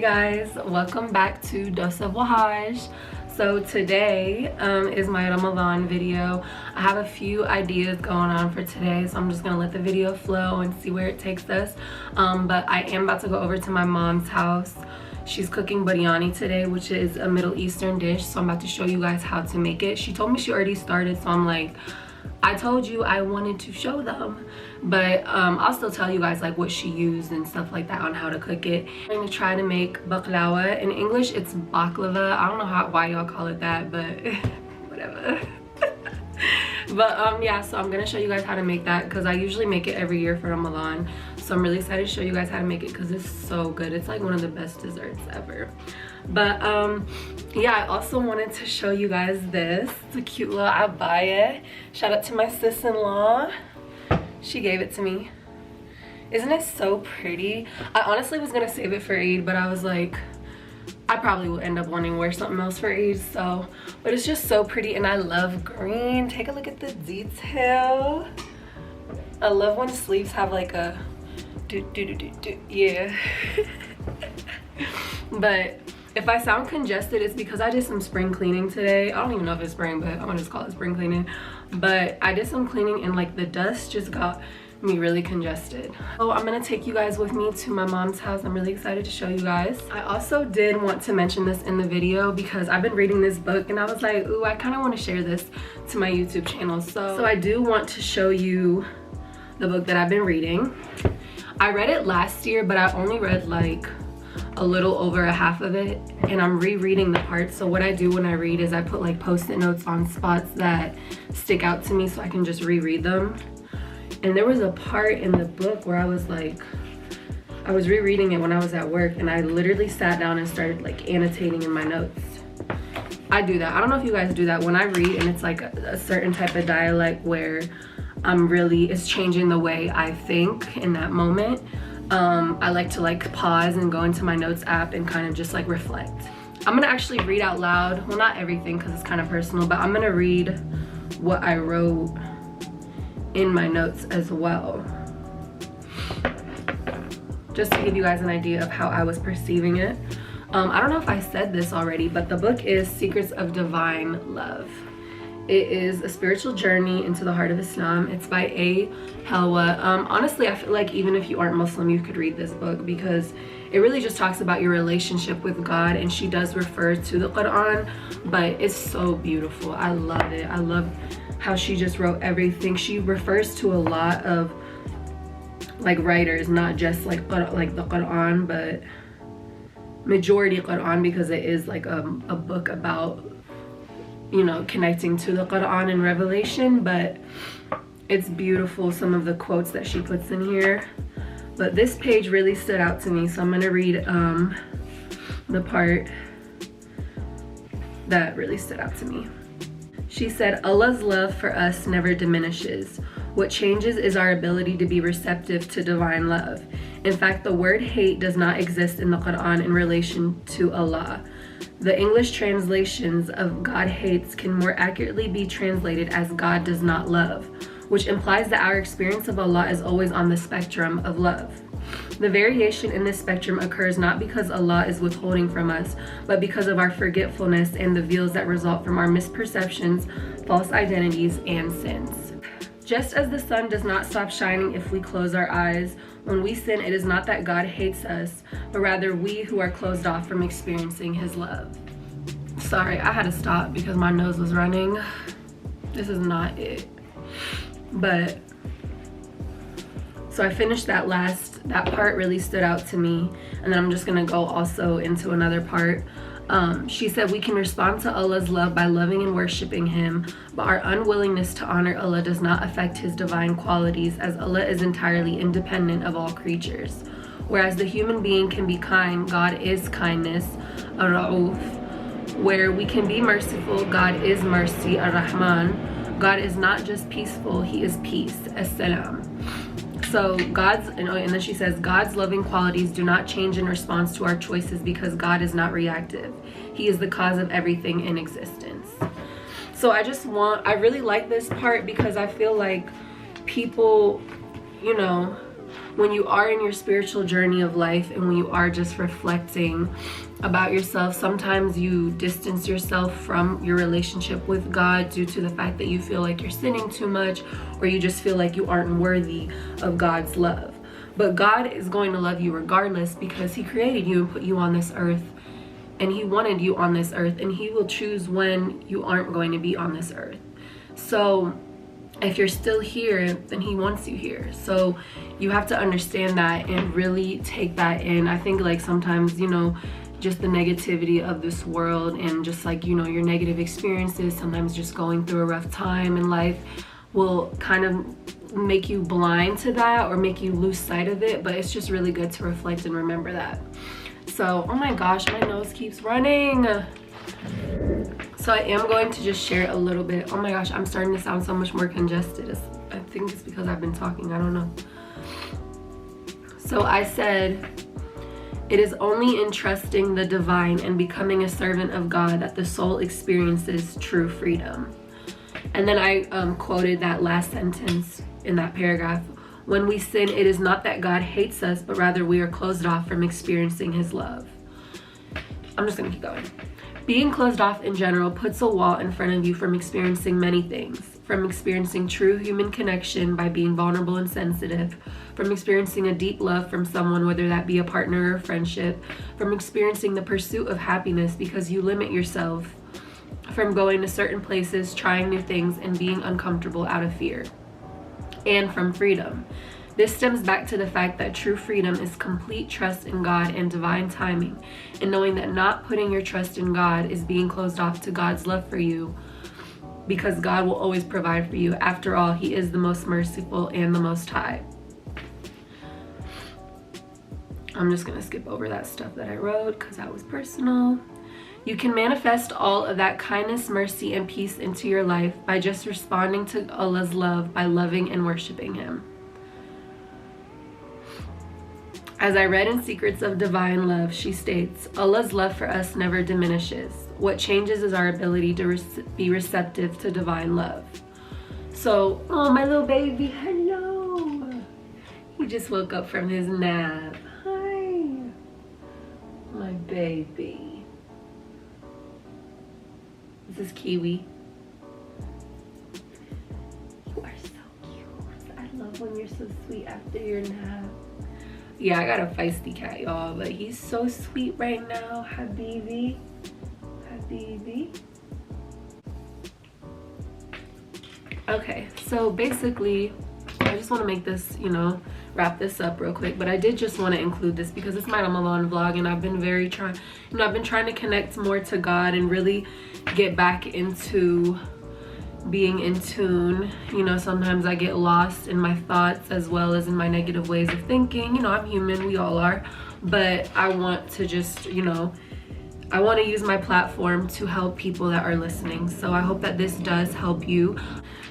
guys, welcome back to Dose of Wahaj. So today is my Ramadan video. I have a few ideas going on for today, so I'm just gonna let the video flow and see where it takes us. But I am about to go over to my mom's house. She's cooking biryani today, which is a Middle Eastern dish, so I'm about to show you guys how to make it. She told me she already started, so I'm like, I told you I wanted to show them, but I'll still tell you guys like what she used and stuff like that on how to cook it. I'm going to try to make baklawa. In English it's baklava. I don't know why y'all call it that, but whatever. But yeah, so I'm gonna show you guys how to make that because I usually make it every year for Ramadan. So I'm really excited to show you guys how to make it because it's so good. It's like one of the best desserts ever. But yeah, I also wanted to show you guys this. It's a cute little abaya. Shout out to my sis-in-law. She gave it to me. Isn't it so pretty? I honestly was gonna save it for Eid, but I was like, I probably will end up wanting to wear something else for Eid, so. But it's just so pretty, and I love green. Take a look at the detail. I love when sleeves have like a yeah. But if I sound congested, it's because I did some spring cleaning today. I don't even know if it's spring, but I'm gonna just call it spring cleaning. But I did some cleaning and like the dust just got me really congested. So I'm gonna take you guys with me to my mom's house. I'm really excited to show you guys. I also did want to mention this in the video because I've been reading this book and I was like, ooh, I kind of want to share this to my YouTube channel. So I do want to show you the book that I've been reading. I read it last year, but I only read like a little over a half of it, and I'm rereading the parts. So what I do when I read is I put like post-it notes on spots that stick out to me so I can just reread them. And there was a part in the book where I was like, I was rereading it when I was at work, and I literally sat down and started like annotating in my notes. I do that. I don't know if you guys do that when I read and it's like a certain type of dialect where it's changing the way I think in that moment. I like to like pause and go into my notes app and kind of just like reflect. I'm gonna actually read out loud. Well, not everything because it's kind of personal, but I'm gonna read what I wrote in my notes as well, just to give you guys an idea of how I was perceiving it. I don't know if I said this already, but the book is Secrets of Divine Love. It is a spiritual journey into the heart of Islam. It's by Helwa. Honestly, I feel like even if you aren't Muslim, you could read this book because it really just talks about your relationship with God, and she does refer to the Quran, but it's so beautiful. I love it. I love how she just wrote everything. She refers to a lot of like writers, not just like the Quran, but majority Quran, because it is like a book about, you know, connecting to the Quran and Revelation. But it's beautiful, some of the quotes that she puts in here. But this page really stood out to me, so I'm gonna read the part that really stood out to me. She said, Allah's love for us never diminishes. What changes is our ability to be receptive to divine love. In fact, the word hate does not exist in the Quran in relation to Allah. The English translations of God hates can more accurately be translated as God does not love, which implies that our experience of Allah is always on the spectrum of love. The variation in this spectrum occurs not because Allah is withholding from us, but because of our forgetfulness and the veils that result from our misperceptions, false identities, and sins. Just as the sun does not stop shining if we close our eyes, when we sin, it is not that God hates us, but rather we who are closed off from experiencing his love. Sorry, I had to stop because my nose was running. This is not it. But so I finished that part really stood out to me, and then I'm just gonna go also into another part. She said we can respond to Allah's love by loving and worshiping him, but our unwillingness to honor Allah does not affect his divine qualities, as Allah is entirely independent of all creatures. Whereas the human being can be kind, God is kindness, ar-Ra'uf. Where we can be merciful, God is mercy, ar-Rahman. God is not just peaceful, he is peace, as-Salam. So and then she says, God's loving qualities do not change in response to our choices because God is not reactive. He is the cause of everything in existence. So I really like this part because I feel like people, you know, when you are in your spiritual journey of life and when you are just reflecting about yourself, sometimes you distance yourself from your relationship with God due to the fact that you feel like you're sinning too much, or you just feel like you aren't worthy of God's love. But God is going to love you regardless, because he created you and put you on this earth, and he wanted you on this earth, and he will choose when you aren't going to be on this earth. So if you're still here, then he wants you here. So you have to understand that and really take that in. I think like sometimes, you know, just the negativity of this world and just like, you know, your negative experiences, sometimes just going through a rough time in life will kind of make you blind to that or make you lose sight of it. But it's just really good to reflect and remember that. So, oh my gosh, my nose keeps running. So I am going to just share a little bit. Oh my gosh, I'm starting to sound so much more congested. I think it's because I've been talking, I don't know. So I said, it is only in trusting the divine and becoming a servant of God that the soul experiences true freedom. And then I quoted that last sentence in that paragraph. When we sin, it is not that God hates us, but rather we are closed off from experiencing his love. I'm just gonna keep going. Being closed off in general puts a wall in front of you from experiencing many things. From experiencing true human connection by being vulnerable and sensitive. From experiencing a deep love from someone, whether that be a partner or a friendship. From experiencing the pursuit of happiness because you limit yourself. From going to certain places, trying new things, and being uncomfortable out of fear. And from freedom. This stems back to the fact that true freedom is complete trust in God and divine timing, and knowing that not putting your trust in God is being closed off to God's love for you, because God will always provide for you. After all, he is the most merciful and the most high. I'm just gonna skip over that stuff that I wrote because that was personal. You can manifest all of that kindness, mercy, and peace into your life by just responding to Allah's love by loving and worshiping him. As I read in Secrets of Divine Love, she states, Allah's love for us never diminishes. What changes is our ability to be receptive to divine love. So, oh, my little baby, hello. He just woke up from his nap. Hi, my baby. This is Kiwi. You are so cute. I love when you're so sweet after your nap. Yeah, I got a feisty cat, y'all, but he's so sweet right now. Habibi. Habibi. Okay, so basically, I just want to make this, you know, wrap this up real quick. But I did just want to include this because it's my Ramadan vlog, and I've been I've been trying to connect more to God and really get back into being in tune. You know, sometimes I get lost in my thoughts as well as in my negative ways of thinking. You know, I'm human, we all are, but I want to just, you know, I want to use my platform to help people that are listening. So I hope that this does help you.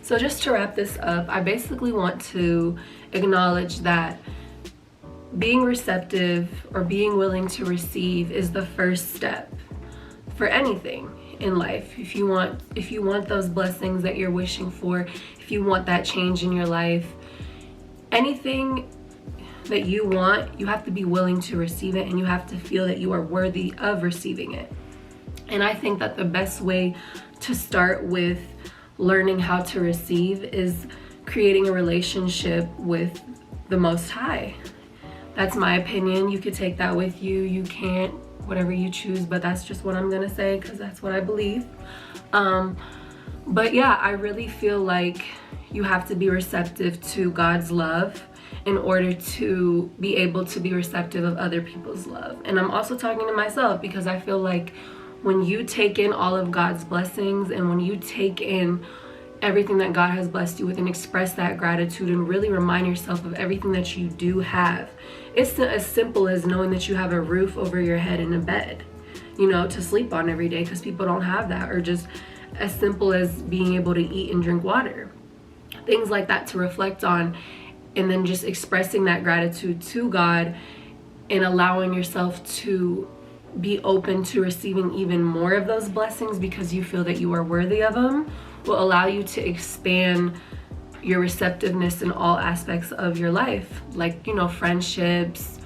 So just to wrap this up, I basically want to acknowledge that being receptive or being willing to receive is the first step for anything in life. If you want those blessings that you're wishing for, if you want that change in your life, anything that you want, you have to be willing to receive it, and you have to feel that you are worthy of receiving it. And I think that the best way to start with learning how to receive is creating a relationship with the Most High. That's my opinion. You could take that with you. You can't, whatever you choose, but that's just what I'm gonna say because that's what I believe. But yeah, I really feel like you have to be receptive to God's love in order to be able to be receptive of other people's love. And I'm also talking to myself because I feel like when you take in all of God's blessings and when you take in everything that God has blessed you with and express that gratitude and really remind yourself of everything that you do have. It's as simple as knowing that you have a roof over your head and a bed, you know, to sleep on every day, because people don't have that. Or just as simple as being able to eat and drink water. Things like that to reflect on, and then just expressing that gratitude to God and allowing yourself to be open to receiving even more of those blessings because you feel that you are worthy of them will allow you to expand your receptiveness in all aspects of your life, like, you know, friendships,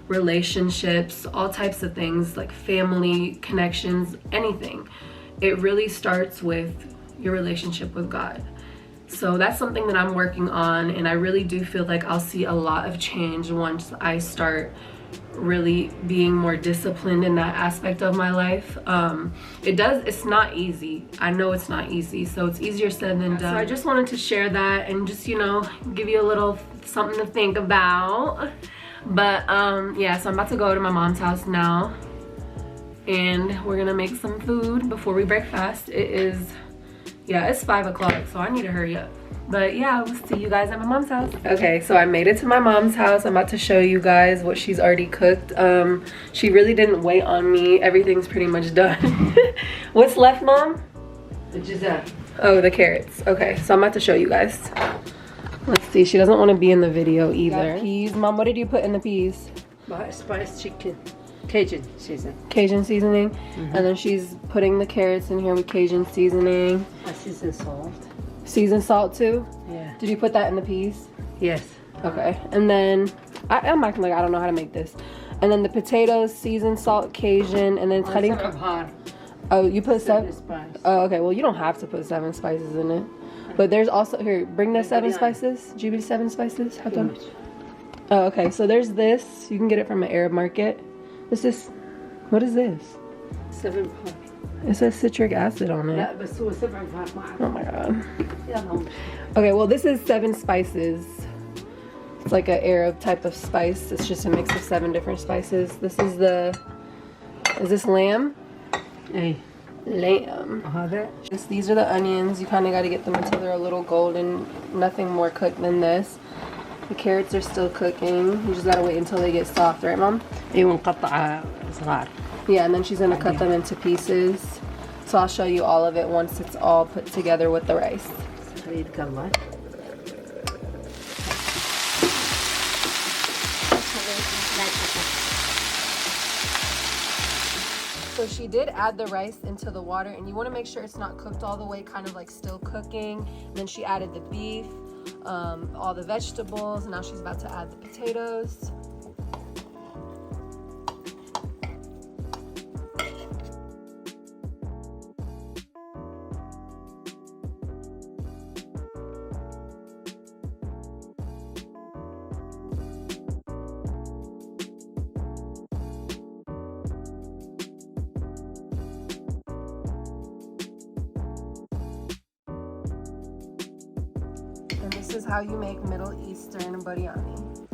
relationships, all types of things, like family connections, anything. It really starts with your relationship with God. So that's something that I'm working on, and I really do feel like I'll see a lot of change once I start really being more disciplined in that aspect of my life. It's not easy. I know it's not easy, so it's easier said than done. So I just wanted to share that and just, you know, give you a little something to think about. But yeah, so I'm about to go to my mom's house now, and we're gonna make some food before we break fast. It's 5 o'clock, so I need to hurry up. But yeah, we'll see you guys at my mom's house. Okay, so I made it to my mom's house. I'm about to show you guys what she's already cooked. She really didn't wait on me. Everything's pretty much done. What's left, Mom? Oh, the carrots. Okay, so I'm about to show you guys. Let's see, she doesn't want to be in the video either. Peas. Mom, what did you put in the peas? Spiced chicken. Cajun seasoning. Cajun seasoning. And then she's putting the carrots in here with Cajun seasoning. Seasoned salt. Seasoned salt too? Yeah. Did you put that in the peas? Yes. Okay. And then, I'm acting like I don't know how to make this. And then the potatoes, seasoned salt, Cajun, and then cutting. Oh, you put 7? Spice. Oh, okay. Well, you don't have to put 7 spices in it. But there's also, here, bring the 7 spices. GB 7 spices. How come? Oh, okay. So there's this. You can get it from an Arab market. What is this? 7 parts. It says citric acid on it. Oh my god. Okay, well this is 7 spices. It's like an Arab type of spice. It's just a mix of 7 different spices. This is is this lamb? Hey. Lamb. These are the onions. You kind of got to get them until they're a little golden. Nothing more cooked than this. The carrots are still cooking. You just gotta wait until they get soft, right, Mom? Yeah, and then she's gonna cut them into pieces. So I'll show you all of it once it's all put together with the rice. So she did add the rice into the water, and you want to make sure it's not cooked all the way, kind of like still cooking. And then she added the beef, all the vegetables. Now she's about to add the potatoes. And this is how you make Middle Eastern biryani.